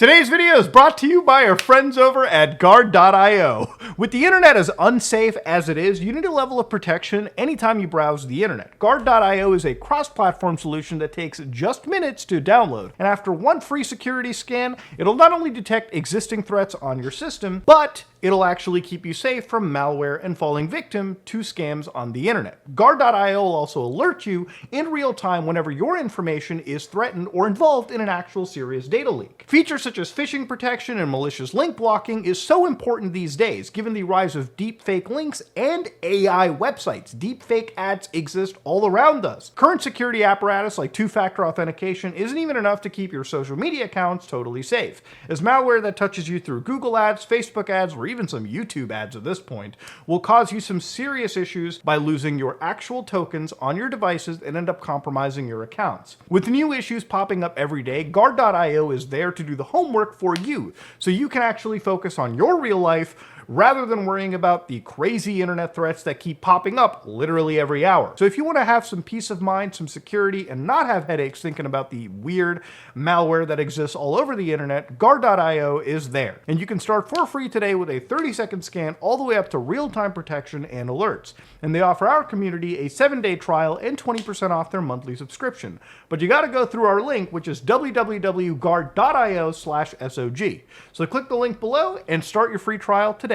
Today's video is brought to you by our friends over at Guardio. With the internet as unsafe as it is, you need a level of protection anytime you browse the internet. Guard.io is a cross-platform solution that takes just minutes to download, and after one free security scan, it'll not only detect existing threats on your system, but it'll actually keep you safe from malware and falling victim to scams on the internet. Guard.io will also alert you in real time whenever your information is threatened or involved in an actual serious data leak. Features such as phishing protection and malicious link blocking is so important these days, given the rise of deepfake links and AI websites. Deepfake ads exist all around us. Current security apparatus like two-factor authentication isn't even enough to keep your social media accounts totally safe, as malware that touches you through Google ads, Facebook ads, or even some YouTube ads at this point will cause you some serious issues by losing your actual tokens on your devices and end up compromising your accounts. With new issues popping up every day, Guard.io is there to do the homework for you, so you can actually focus on your real life rather than worrying about the crazy internet threats that keep popping up literally every hour. So if you want to have some peace of mind, some security, and not have headaches thinking about the weird malware that exists all over the internet, Guard.io is there. And you can start for free today with a 30-second scan all the way up to real-time protection and alerts. And they offer our community a 7-day trial and 20% off their monthly subscription. But you got to go through our link, which is www.guard.io/SOG. So click the link below and start your free trial today.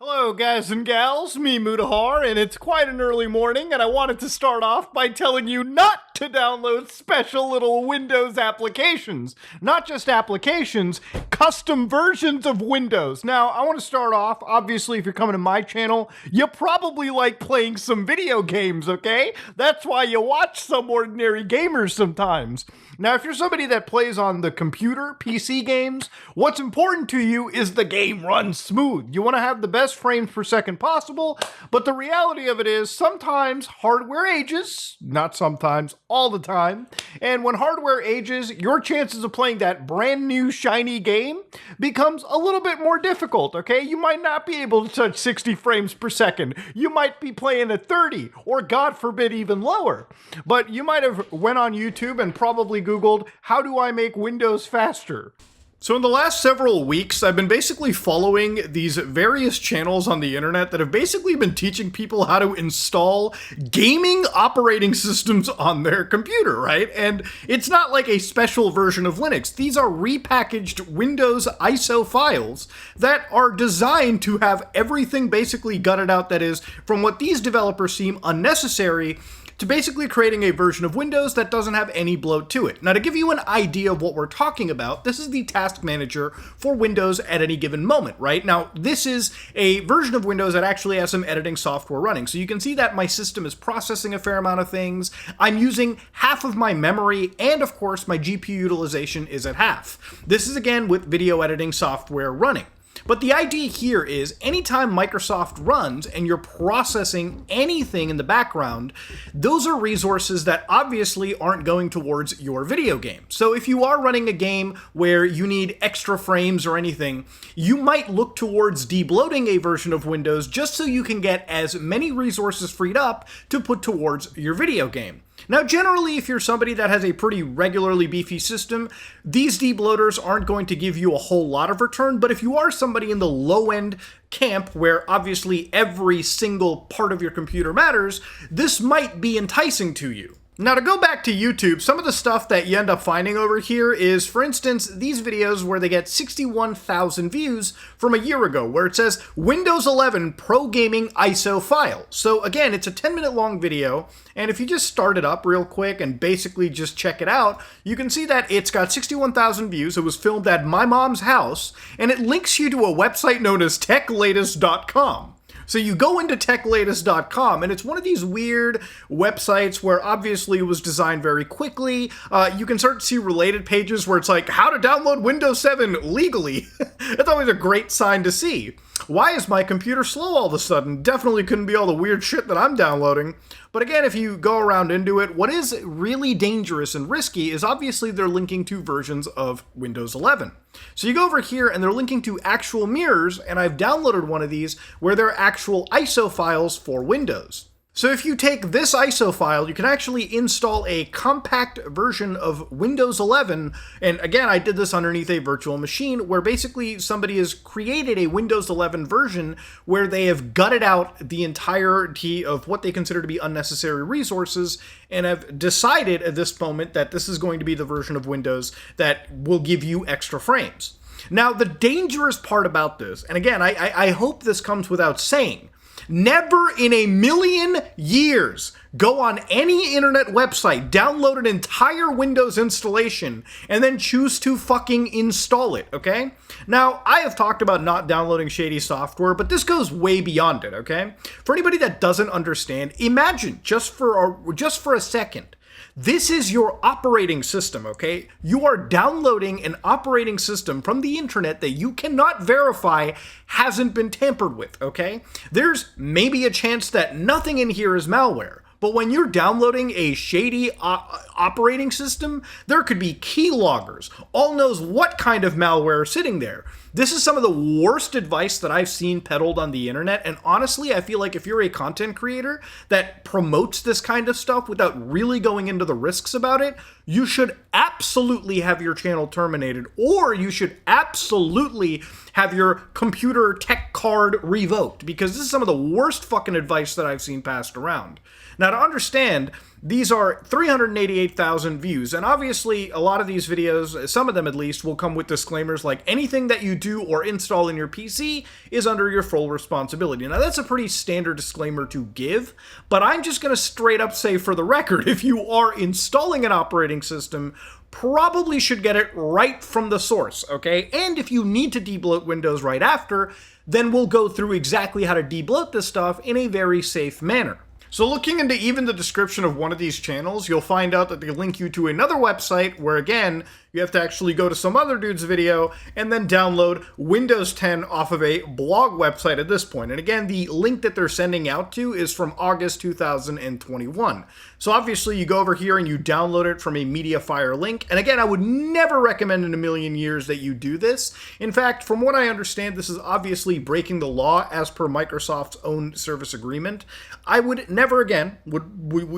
Hello guys and gals, me Mutahar, and it's quite an early morning, and I wanted to start off by telling you not to download special little Windows applications. Not just applications, custom versions of Windows. Now, I want to start off, obviously if you're coming to my channel, you probably like playing some video games, okay? That's why you watch Some Ordinary Gamers sometimes. Now, if you're somebody that plays on the computer, PC games, what's important to you is the game runs smooth. You want to have the best frames per second possible, but the reality of it is sometimes hardware ages, not sometimes, all the time, and when hardware ages, your chances of playing that brand new shiny game becomes a little bit more difficult, okay? You might not be able to touch 60 frames per second. You might be playing at 30, or God forbid even lower. But you might have went on YouTube and probably Googled, how do I make Windows faster? So in the last several weeks, I've been basically following these various channels on the internet that have basically been teaching people how to install gaming operating systems on their computer, right? And it's not like a special version of Linux. These are repackaged Windows ISO files that are designed to have everything basically gutted out that is, from what these developers seem unnecessary, to basically creating a version of Windows that doesn't have any bloat to it. Now, to give you an idea of what we're talking about, this is the task manager for Windows at any given moment, right? Now, this is a version of Windows that actually has some editing software running. So you can see that my system is processing a fair amount of things. I'm using half of my memory, and of course, my GPU utilization is at half. This is again with video editing software running. But the idea here is anytime Microsoft runs and you're processing anything in the background, those are resources that obviously aren't going towards your video game. So if you are running a game where you need extra frames or anything, you might look towards debloating a version of Windows just so you can get as many resources freed up to put towards your video game. Now, generally, if you're somebody that has a pretty regularly beefy system, these debloaters aren't going to give you a whole lot of return, but if you are somebody in the low-end camp where obviously every single part of your computer matters, this might be enticing to you. Now, to go back to YouTube, some of the stuff that you end up finding over here is, for instance, these videos where they get 61,000 views from a year ago, where it says Windows 11 Pro Gaming ISO file. So again, it's a 10-minute long video, and if you just start it up real quick and basically just check it out, you can see that it's got 61,000 views. It was filmed at my mom's house, and it links you to a website known as techlatest.com. So you go into techlatest.com, and it's one of these weird websites where obviously it was designed very quickly. You can start to see related pages where it's like, how to download Windows 7 legally. It's always a great sign to see. Why is my computer slow all of a sudden? Definitely couldn't be all the weird shit that I'm downloading. But again, if you go around into it, what is really dangerous and risky is obviously they're linking to versions of Windows 11. So you go over here and they're linking to actual mirrors, and I've downloaded one of these where they're actual ISO files for Windows. So if you take this ISO file, you can actually install a compact version of Windows 11. And again, I did this underneath a virtual machine where basically somebody has created a Windows 11 version where they have gutted out the entirety of what they consider to be unnecessary resources and have decided at this moment that this is going to be the version of Windows that will give you extra frames. Now, the dangerous part about this, and again, I hope this comes without saying, never in a million years go on any internet website, download an entire Windows installation, and then choose to fucking install it, okay? Now, I have talked about not downloading shady software, but this goes way beyond it, okay? For anybody that doesn't understand, imagine just for a second, this is your operating system, okay? You are downloading an operating system from the internet that you cannot verify hasn't been tampered with, okay? There's maybe a chance that nothing in here is malware. But when you're downloading a shady operating system, there could be keyloggers. All knows what kind of malware sitting there. This is some of the worst advice that I've seen peddled on the internet. And honestly, I feel like if you're a content creator that promotes this kind of stuff without really going into the risks about it, you should absolutely have your channel terminated, or you should absolutely have your computer tech card revoked, because this is some of the worst fucking advice that I've seen passed around. Now, to understand, these are 388,000 views, and obviously a lot of these videos, some of them at least, will come with disclaimers like anything that you do or install in your PC is under your full responsibility. Now, that's a pretty standard disclaimer to give, but I'm just going to straight up say for the record, if you are installing an operating system, probably should get it right from the source, okay? And if you need to debloat Windows right after, then we'll go through exactly how to debloat this stuff in a very safe manner. So looking into even the description of one of these channels, you'll find out that they link you to another website where, again, you have to actually go to some other dude's video and then download Windows 10 off of a blog website at this point. And again, the link that they're sending out to is from August 2021. So obviously you go over here and you download it from a MediaFire link. And again, I would never recommend in a million years that you do this. In fact, from what I understand, this is obviously breaking the law as per Microsoft's own service agreement. I would never again,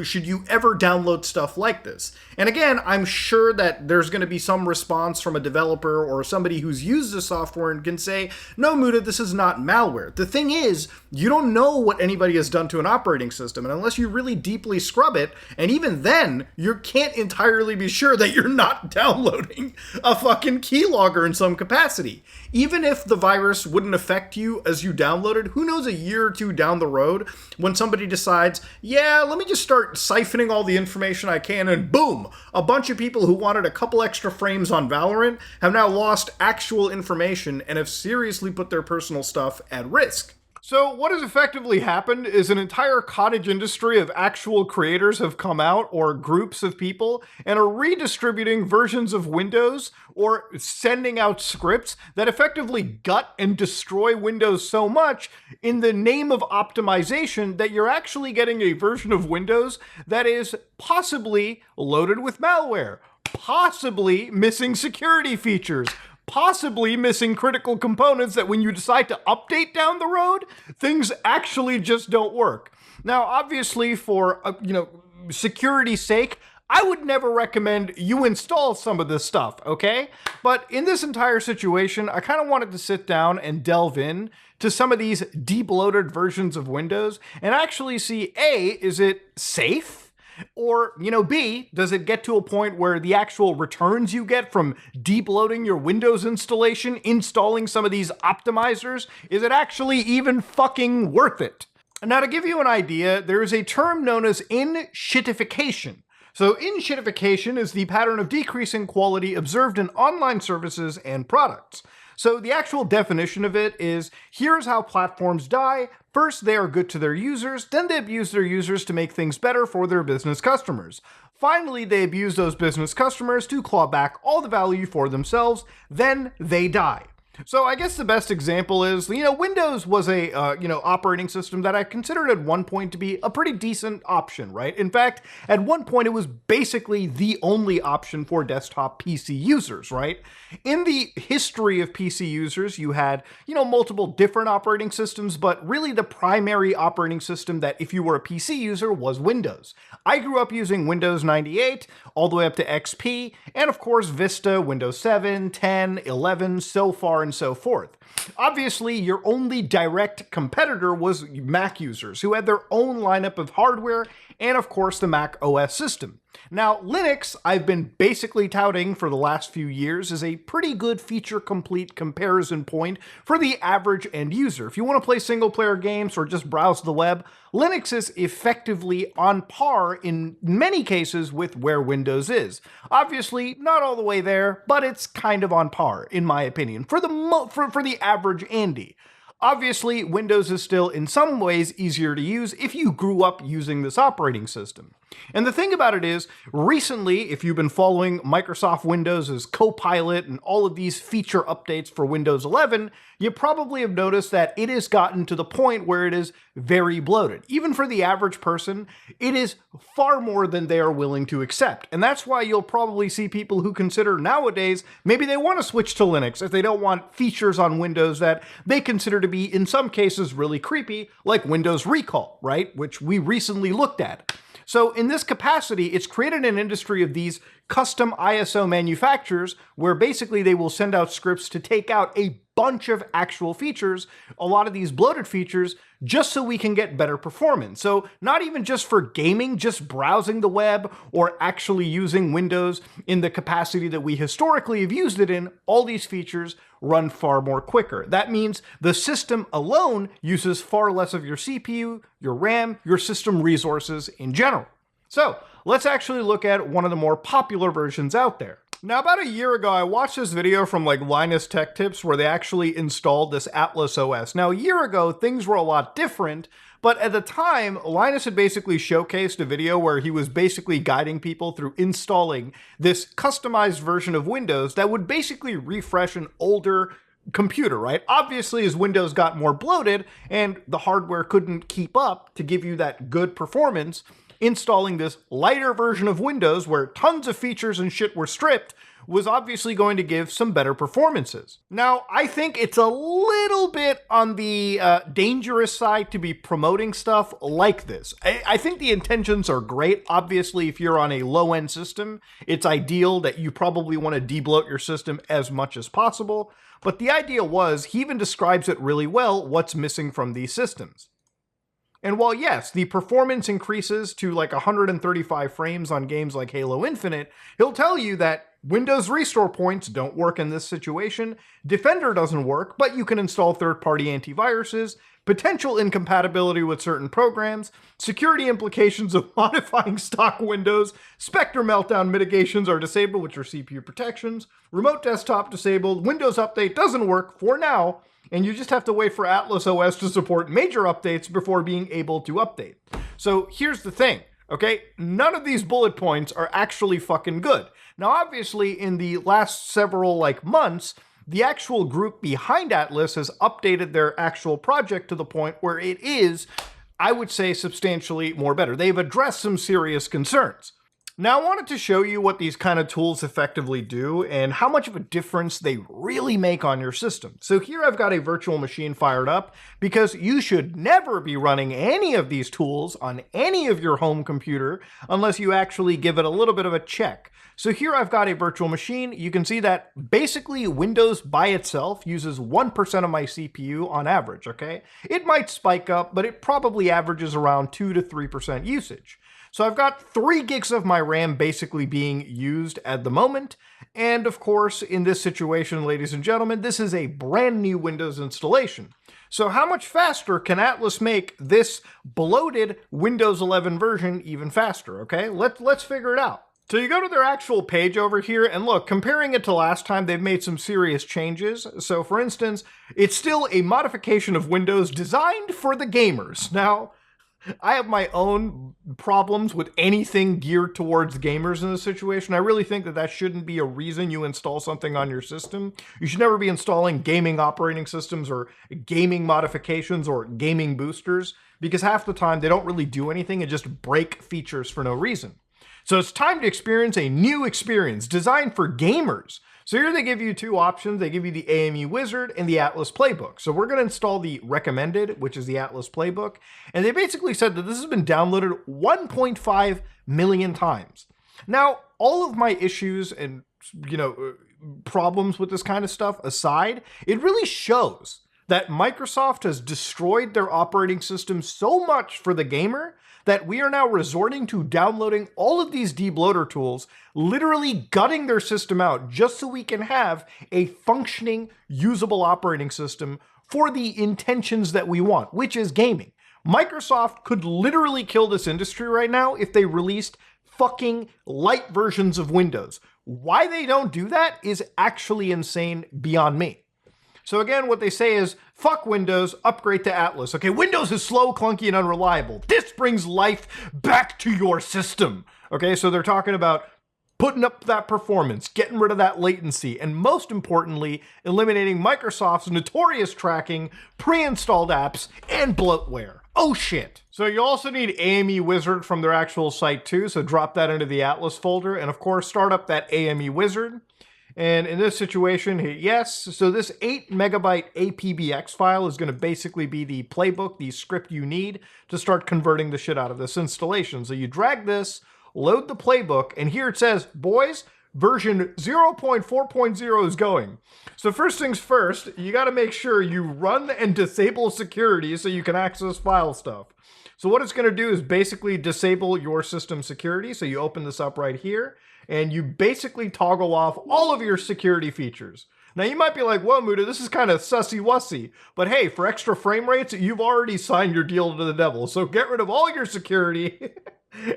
should you ever download stuff like this. And again, I'm sure that there's going to be some response from a developer or somebody who's used the software and can say, no, Muda, this is not malware. The thing is, you don't know what anybody has done to an operating system, and unless you really deeply scrub it, and even then, you can't entirely be sure that you're not downloading a fucking keylogger in some capacity. Even if the virus wouldn't affect you as you downloaded, who knows, a year or two down the road, when somebody decides, yeah, let me just start siphoning all the information I can, and boom, a bunch of people who wanted a couple extra frames on Valorant have now lost actual information and have seriously put their personal stuff at risk. So what has effectively happened is an entire cottage industry of actual creators have come out, or groups of people, and are redistributing versions of Windows or sending out scripts that effectively gut and destroy Windows so much in the name of optimization that you're actually getting a version of Windows that is possibly loaded with malware, possibly missing security features, possibly missing critical components that when you decide to update down the road, things actually just don't work. Now, obviously, for security's sake, I would never recommend you install some of this stuff, okay? But in this entire situation, I kind of wanted to sit down and delve in to some of these debloated versions of Windows and actually see, A, is it safe? Or, B, does it get to a point where the actual returns you get from debloating your Windows installation, installing some of these optimizers, is it actually even fucking worth it? Now, to give you an idea, there is a term known as Enshittification. So Enshittification is the pattern of decreasing quality observed in online services and products. So the actual definition of it is, here's how platforms die. First, they are good to their users, then they abuse their users to make things better for their business customers. Finally, they abuse those business customers to claw back all the value for themselves, then they die. So I guess the best example is, Windows was a, operating system that I considered at one point to be a pretty decent option, right? In fact, at one point it was basically the only option for desktop PC users, right? In the history of PC users, you had, multiple different operating systems, but really the primary operating system that if you were a PC user was Windows. I grew up using Windows 98 all the way up to XP, and of course Vista, Windows 7, 10, 11, so far and so forth. Obviously, your only direct competitor was Mac users, who had their own lineup of hardware and, of course, the Mac OS system. Now, Linux, I've been basically touting for the last few years, is a pretty good feature-complete comparison point for the average end user. If you want to play single-player games or just browse the web, Linux is effectively on par in many cases with where Windows is. Obviously, not all the way there, but it's kind of on par, in my opinion, for the average Andy. Obviously, Windows is still in some ways easier to use if you grew up using this operating system. And the thing about it is, recently, if you've been following Microsoft Windows' Copilot and all of these feature updates for Windows 11, you probably have noticed that it has gotten to the point where it is very bloated. Even for the average person, it is far more than they are willing to accept. And that's why you'll probably see people who consider nowadays maybe they want to switch to Linux if they don't want features on Windows that they consider to be, in some cases, really creepy, like Windows Recall, right? Which we recently looked at. So in this capacity, it's created an industry of these custom ISO manufacturers where basically they will send out scripts to take out a bunch of actual features, a lot of these bloated features, just so we can get better performance. So not even just for gaming, just browsing the web or actually using Windows in the capacity that we historically have used it in, all these features run far more quicker. That means the system alone uses far less of your CPU, your RAM, your system resources in general. So let's actually look at one of the more popular versions out there. Now, about a year ago, I watched this video from Linus Tech Tips where they actually installed this Atlas OS. Now, a year ago, things were a lot different, but at the time, Linus had basically showcased a video where he was basically guiding people through installing this customized version of Windows that would basically refresh an older computer, right? Obviously, as Windows got more bloated and the hardware couldn't keep up to give you that good performance, installing this lighter version of Windows where tons of features and shit were stripped was obviously going to give some better performances. Now, I think it's a little bit on the dangerous side to be promoting stuff like this. I think the intentions are great. Obviously, if you're on a low-end system, it's ideal that you probably want to debloat your system as much as possible. But the idea was, he even describes it really well, what's missing from these systems. And while yes, the performance increases to 135 frames on games like Halo Infinite, he'll tell you that Windows restore points don't work in this situation, Defender doesn't work, but you can install third-party antiviruses, potential incompatibility with certain programs, security implications of modifying stock Windows, Spectre meltdown mitigations are disabled, which are CPU protections, remote desktop disabled, Windows Update doesn't work for now, and you just have to wait for Atlas OS to support major updates before being able to update. So here's the thing, okay? None of these bullet points are actually fucking good. Now, obviously, in the last several months, the actual group behind Atlas has updated their actual project to the point where it is, I would say, substantially more better. They've addressed some serious concerns. Now, I wanted to show you what these kind of tools effectively do and how much of a difference they really make on your system. So here I've got a virtual machine fired up because you should never be running any of these tools on any of your home computer unless you actually give it a little bit of a check. So here I've got a virtual machine. You can see that basically Windows by itself uses 1% of my CPU on average, okay? It might spike up, but it probably averages around 2 to 3% usage. So I've got 3 gigs of my RAM basically being used at the moment. And of course, in this situation, ladies and gentlemen, this is a brand new Windows installation. So how much faster can Atlas make this bloated Windows 11 version even faster, okay? Let's figure it out. So you go to their actual page over here, and look, comparing it to last time, they've made some serious changes. So for instance, it's still a modification of Windows designed for the gamers. Now, I have my own problems with anything geared towards gamers in this situation. I really think that that shouldn't be a reason you install something on your system. You should never be installing gaming operating systems or gaming modifications or gaming boosters, because half the time they don't really do anything and just break features for no reason. So it's time to experience a new experience designed for gamers. So here they give you two options. They give you the AME Wizard and the Atlas Playbook. So we're going to install the recommended, which is the Atlas Playbook. And they basically said that this has been downloaded 1.5 million times. Now, all of my issues and, problems with this kind of stuff aside, it really shows that Microsoft has destroyed their operating system so much for the gamer that we are now resorting to downloading all of these debloater tools, literally gutting their system out just so we can have a functioning, usable operating system for the intentions that we want, which is gaming. Microsoft could literally kill this industry right now if they released fucking light versions of Windows. Why they don't do that is actually insane beyond me. So again, what they say is, fuck Windows, upgrade to Atlas. Okay, Windows is slow, clunky, and unreliable. This brings life back to your system. Okay, so they're talking about putting up that performance, getting rid of that latency, and most importantly, eliminating Microsoft's notorious tracking, pre-installed apps, and bloatware. Oh shit. So you also need AME Wizard from their actual site too, so drop that into the Atlas folder, and of course, start up that AME Wizard. And in this situation, hit yes. So this 8 megabyte APBX file is going to basically be the playbook, the script you need to start converting the shit out of this installation. So you drag this, load the playbook, and here it says, boys, version 0.4.0 is going. So first things first, you got to make sure you run and disable security so you can access file stuff. So what it's going to do is basically disable your system security. So you open this up right here, and you basically toggle off all of your security features. Now you might be like, whoa, Muda, this is kind of sussy-wussy. But hey, for extra frame rates, you've already signed your deal to the devil. So get rid of all your security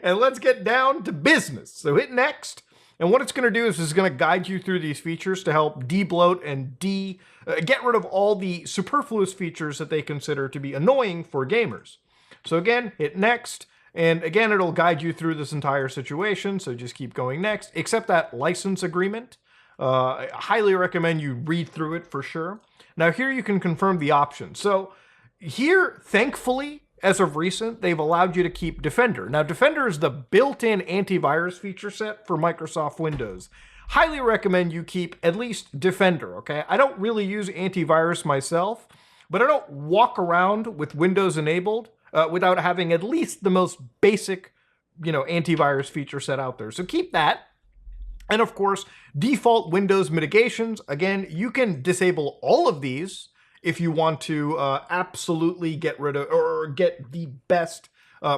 and let's get down to business. So hit next. And what it's going to do is it's going to guide you through these features to help debloat and get rid of all the superfluous features that they consider to be annoying for gamers. So again, hit next. And again, it'll guide you through this entire situation, so just keep going next. Accept that license agreement. I highly recommend you read through it for sure. Now here you can confirm the options. So here, thankfully, as of recent, they've allowed you to keep Defender. Now Defender is the built-in antivirus feature set for Microsoft Windows. Highly recommend you keep at least Defender, okay? I don't really use antivirus myself, but I don't walk around with Windows enabled without having at least the most basic, antivirus feature set out there. So keep that. And of course, default Windows mitigations. Again, you can disable all of these if you want to absolutely get rid of or get the best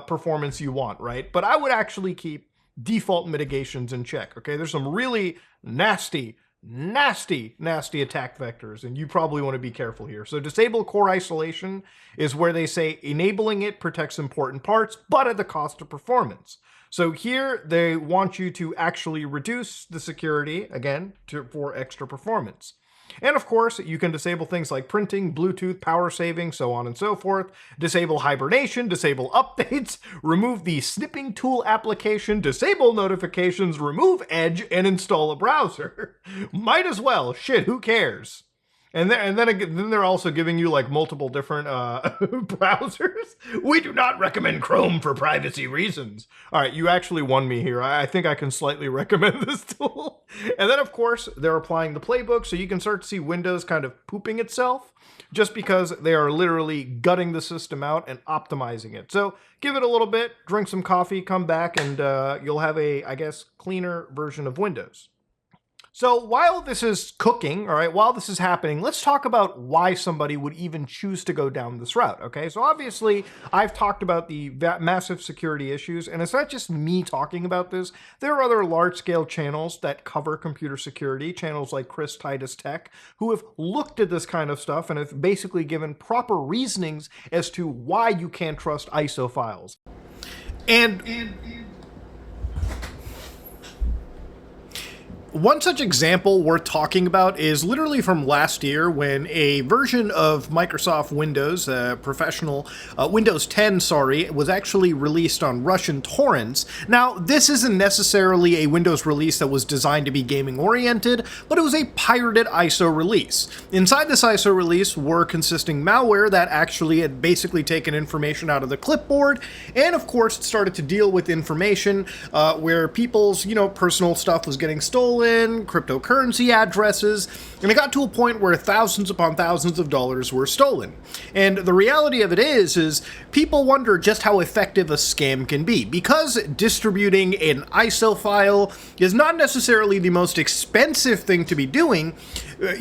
performance you want, right? But I would actually keep default mitigations in check, okay? There's some really nasty attack vectors, and you probably want to be careful here. So disable core isolation is where they say enabling it protects important parts, but at the cost of performance. So here they want you to actually reduce the security, again, for extra performance. And of course, you can disable things like printing, Bluetooth, power saving, so on and so forth. Disable hibernation, disable updates, remove the snipping tool application, disable notifications, remove Edge, and install a browser. Might as well. Shit, who cares? And then they're also giving you like multiple different browsers. We do not recommend Chrome for privacy reasons. All right, you actually won me here. I think I can slightly recommend this tool. And then of course, they're applying the playbook, so you can start to see Windows kind of pooping itself just because they are literally gutting the system out and optimizing it. So give it a little bit, drink some coffee, come back, and you'll have a, I guess, cleaner version of Windows. So while this is cooking, all right, while this is happening, let's talk about why somebody would even choose to go down this route, okay? So obviously, I've talked about the massive security issues, and it's not just me talking about this. There are other large-scale channels that cover computer security, channels like Chris Titus Tech, who have looked at this kind of stuff and have basically given proper reasonings as to why you can't trust ISO files. One such example worth talking about is literally from last year when a version of Microsoft Windows, professional Windows 10, was actually released on Russian torrents. Now, this isn't necessarily a Windows release that was designed to be gaming oriented, but it was a pirated ISO release. Inside this ISO release were consisting malware that actually had basically taken information out of the clipboard, and of course it started to deal with information where people's, personal stuff was getting stolen, cryptocurrency addresses, and it got to a point where thousands upon thousands of dollars were stolen. And the reality of it is people wonder just how effective a scam can be. Because distributing an ISO file is not necessarily the most expensive thing to be doing,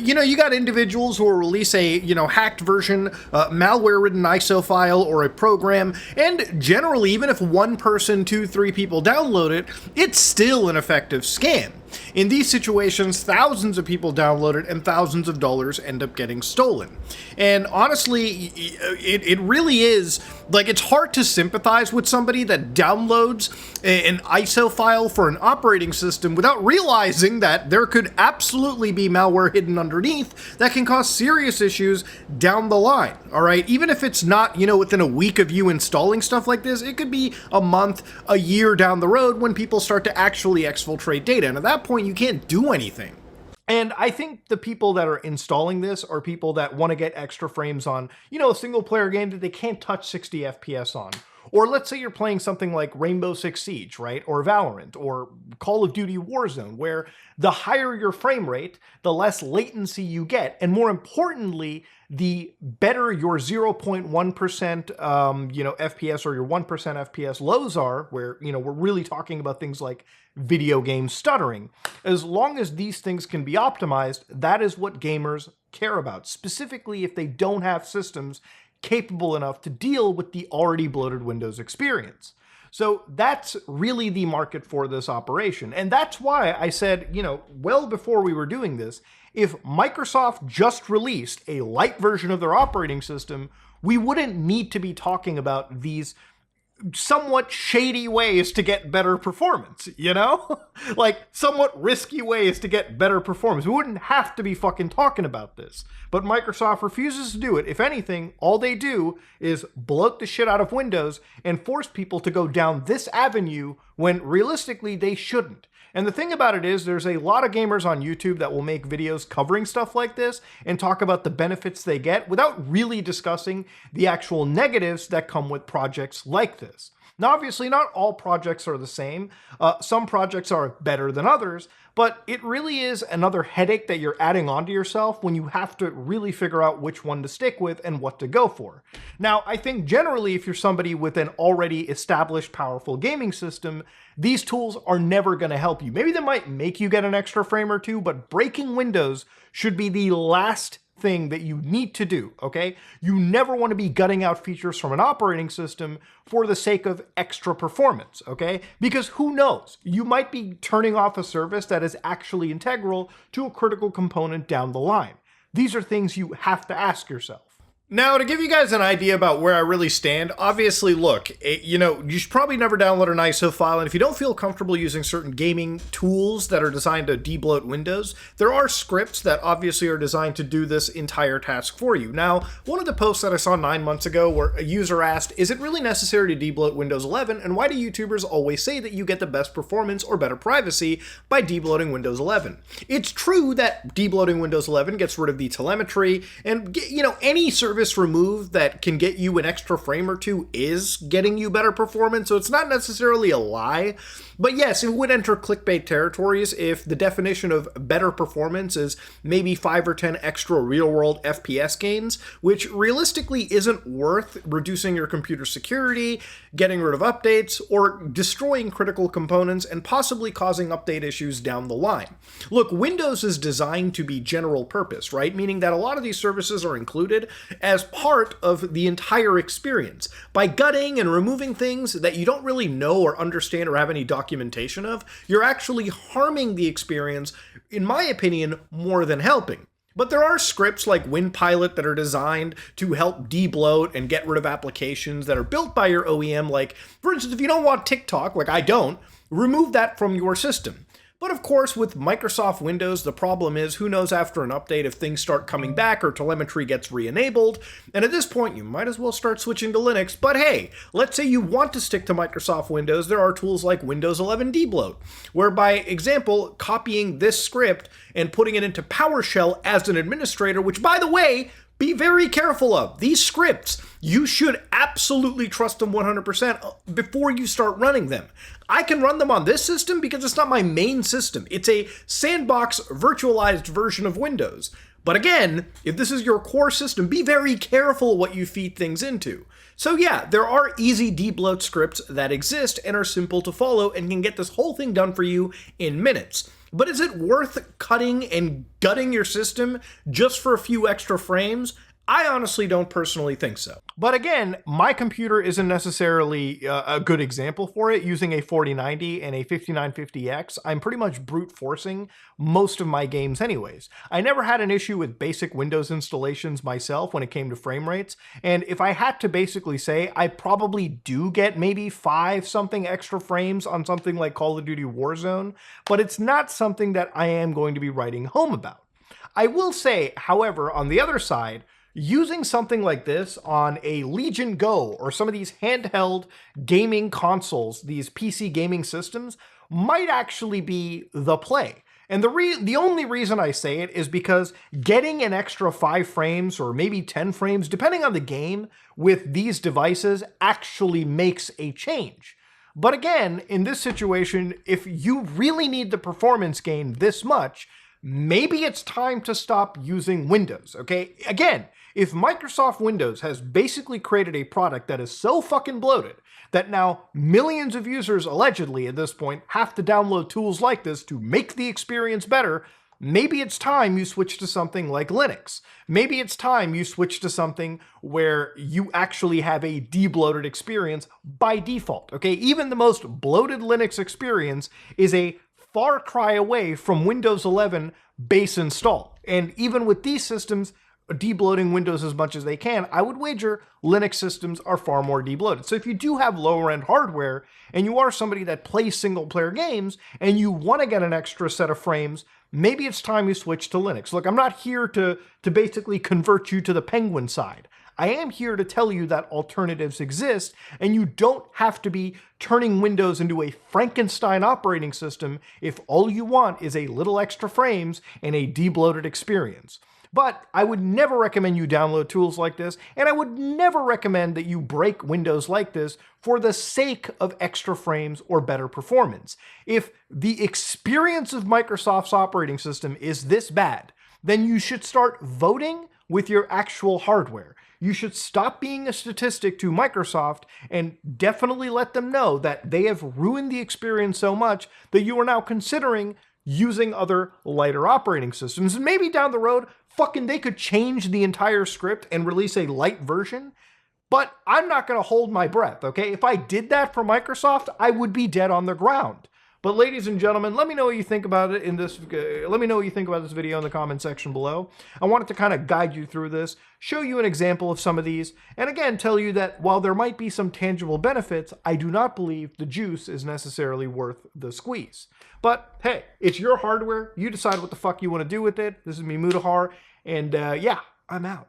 you got individuals who will release a, hacked version, malware-ridden ISO file or a program, and generally, even if one person, 2, 3 people download it, it's still an effective scam. In these situations, thousands of people download it and thousands of dollars end up getting stolen. And honestly, it really is, it's hard to sympathize with somebody that downloads an ISO file for an operating system without realizing that there could absolutely be malware hidden underneath that can cause serious issues down the line, all right? Even if it's not, within a week of you installing stuff like this, it could be a month, a year down the road when people start to actually exfiltrate data. And at that point, you can't do anything. And I think the people that are installing this are people that want to get extra frames on, a single player game that they can't touch 60 FPS on. Or let's say you're playing something like Rainbow Six Siege, right? Or Valorant, or Call of Duty Warzone, where the higher your frame rate, the less latency you get. And more importantly, the better your 0.1% FPS or your 1% FPS lows are, where, we're really talking about things like video game stuttering. As long as these things can be optimized, that is what gamers care about, specifically if they don't have systems capable enough to deal with the already bloated Windows experience. So that's really the market for this operation. And that's why I said, well before we were doing this, if Microsoft just released a light version of their operating system, we wouldn't need to be talking about these somewhat shady ways to get better performance, like somewhat risky ways to get better performance. We wouldn't have to be fucking talking about this, but Microsoft refuses to do it. If anything, all they do is bloat the shit out of Windows and force people to go down this avenue when realistically they shouldn't. And the thing about it is there's a lot of gamers on YouTube that will make videos covering stuff like this and talk about the benefits they get without really discussing the actual negatives that come with projects like this. Now, obviously, not all projects are the same. Some projects are better than others, but it really is another headache that you're adding onto yourself when you have to really figure out which one to stick with and what to go for. Now, I think generally, if you're somebody with an already established powerful gaming system, these tools are never going to help you. Maybe they might make you get an extra frame or two, but breaking Windows should be the last thing that you need to do, okay? You never want to be gutting out features from an operating system for the sake of extra performance, okay? Because who knows? You might be turning off a service that is actually integral to a critical component down the line. These are things you have to ask yourself. Now, to give you guys an idea about where I really stand, obviously, look, you should probably never download an ISO file, and if you don't feel comfortable using certain gaming tools that are designed to debloat Windows, there are scripts that obviously are designed to do this entire task for you. Now, one of the posts that I saw 9 months ago where a user asked, is it really necessary to debloat Windows 11, and why do YouTubers always say that you get the best performance or better privacy by debloating Windows 11? It's true that debloating Windows 11 gets rid of the telemetry, and, any service removed that can get you an extra frame or two is getting you better performance, so it's not necessarily a lie. But yes, it would enter clickbait territories if the definition of better performance is maybe 5 or 10 extra real-world FPS gains, which realistically isn't worth reducing your computer security, getting rid of updates, or destroying critical components and possibly causing update issues down the line. Look, Windows is designed to be general purpose, right? Meaning that a lot of these services are included as part of the entire experience. By gutting and removing things that you don't really know or understand or have any documentation of, you're actually harming the experience, in my opinion, more than helping. But there are scripts like WinPilot that are designed to help debloat and get rid of applications that are built by your OEM. Like, for instance, if you don't want TikTok, like I don't, remove that from your system. But of course, with Microsoft Windows, the problem is who knows after an update if things start coming back or telemetry gets re-enabled, and at this point you might as well start switching to Linux. But hey, let's say you want to stick to Microsoft Windows, there are tools like Windows 11 Debloat, where by example, copying this script and putting it into PowerShell as an administrator, which by the way, be very careful of. These scripts, you should absolutely trust them 100% before you start running them. I can run them on this system because it's not my main system. It's a sandbox virtualized version of Windows. But again, if this is your core system, be very careful what you feed things into. So yeah, there are easy debloat scripts that exist and are simple to follow and can get this whole thing done for you in minutes. But is it worth cutting and gutting your system just for a few extra frames? I honestly don't personally think so. But again, my computer isn't necessarily a good example for it. Using a 4090 and a 5950X, I'm pretty much brute forcing most of my games anyways. I never had an issue with basic Windows installations myself when it came to frame rates, and if I had to basically say, I probably do get maybe 5-something extra frames on something like Call of Duty Warzone, but it's not something that I am going to be writing home about. I will say, however, on the other side, using something like this on a Legion Go or some of these handheld gaming consoles, these PC gaming systems, might actually be the play. And the only reason I say it is because getting an extra 5 frames or maybe 10 frames, depending on the game, with these devices actually makes a change. But again, in this situation, if you really need the performance gain this much, maybe it's time to stop using Windows, okay? Again, if Microsoft Windows has basically created a product that is so fucking bloated that now millions of users, allegedly at this point, have to download tools like this to make the experience better, maybe it's time you switch to something like Linux. Maybe it's time you switch to something where you actually have a debloated experience by default, okay? Even the most bloated Linux experience is a far cry away from Windows 11 base install. And even with these systems, debloating Windows as much as they can, I would wager Linux systems are far more debloated. So if you do have lower end hardware and you are somebody that plays single player games and you want to get an extra set of frames, maybe it's time you switch to Linux. Look, I'm not here to basically convert you to the Penguin side. I am here to tell you that alternatives exist and you don't have to be turning Windows into a Frankenstein operating system if all you want is a little extra frames and a debloated experience. But I would never recommend you download tools like this, and I would never recommend that you break Windows like this for the sake of extra frames or better performance. If the experience of Microsoft's operating system is this bad, then you should start voting with your actual hardware. You should stop being a statistic to Microsoft and definitely let them know that they have ruined the experience so much that you are now considering using other lighter operating systems. And maybe down the road, they could change the entire script and release a light version, but I'm not going to hold my breath, okay? If I did that for Microsoft, I would be dead on the ground. But ladies and gentlemen, let me know what you think about it let me know what you think about this video in the comment section below. I wanted to kind of guide you through this, show you an example of some of these, and again, tell you that while there might be some tangible benefits, I do not believe the juice is necessarily worth the squeeze. But hey, it's your hardware. You decide what the fuck you want to do with it. This is me, Mutahar, and yeah, I'm out.